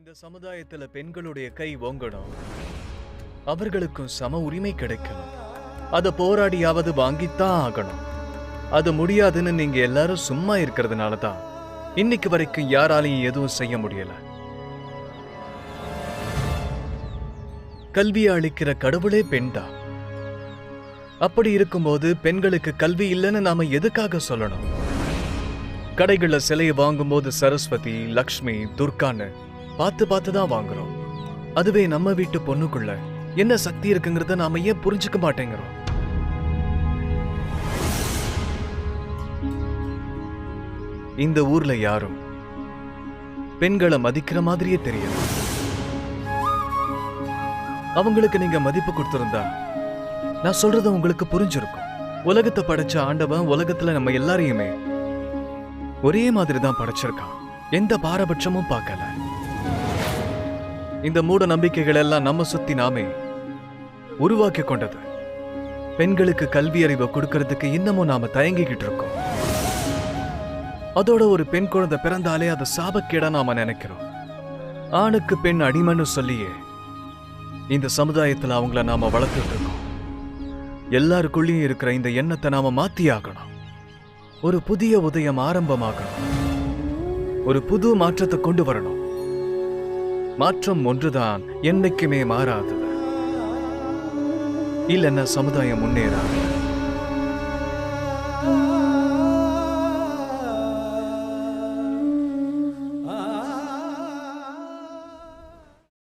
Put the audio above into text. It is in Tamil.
இந்த சமுதாயத்துல பெண்களுடைய கை ஓங்கணும், அவர்களுக்கும் சம உரிமை கிடைக்கணும். அத போராடியாவது வாங்கித்தான் ஆகணும். அது முடியாதுன்னு நீங்க எல்லாரும் சும்மா இருக்கிறதுனால தான் இன்னைக்கு வரைக்கும் யாராலையும் எதுவும் செய்ய முடியல. கல்வியை அளிக்கிற கடவுளே பெண்தான். அப்படி இருக்கும்போது பெண்களுக்கு கல்வி இல்லைன்னு நாம எதுக்காக சொல்லணும்? கடைகள்ல சிலையை வாங்கும்போது சரஸ்வதி, லக்ஷ்மி, துர்கான்னு பார்த்து தான் வாங்குறோம். அதுவே நம்ம வீட்டு பொண்ணுக்குள்ள என்ன சக்தி இருக்குங்கிறத நாம ஏன் புரிஞ்சுக்க மாட்டேங்கிறோம்? இந்த ஊர்ல யாரும் பெண்களை மதிக்கிற மாதிரியே தெரியல. அவங்களுக்கு நீங்க மதிப்பு கொடுத்திருந்தா நான் சொல்றது உங்களுக்கு புரிஞ்சிருக்கும். உலகத்தை படைச்ச ஆண்டவன் உலகத்துல நம்ம எல்லாரையுமே ஒரே மாதிரி தான் படைச்சிருக்கான். எந்த பாரபட்சமும் பார்க்கல. இந்த மூட நம்பிக்கைகள் எல்லாம் நம்ம சுத்தி நாமே உருவாக்கி கொண்டது. பெண்களுக்கு கல்வி அறிவை கொடுக்கறதுக்கு இன்னமும் நாம தயங்கிக்கிட்டு இருக்கோம். அதோட ஒரு பெண் குழந்தை பிறந்தாலே அதை சாபக்கேடா நாம நினைக்கிறோம். ஆணுக்கு பெண் அடிமைன்னு சொல்லியே இந்த சமுதாயத்துல அவங்கள நாம வளர்த்துட்டு இருக்கோம். எல்லாருக்குள்ளேயும் இருக்கிற இந்த எண்ணத்தை நாம மாத்தியாகணும். ஒரு புதிய உதயம் ஆரம்பமாகணும். ஒரு புது மாற்றத்தை கொண்டு வரணும். மாற்றம் ஒன்றுதான் என்னைக்குமே மாறாதது. இல்லைன்னா சமுதாயம் முன்னேறாது.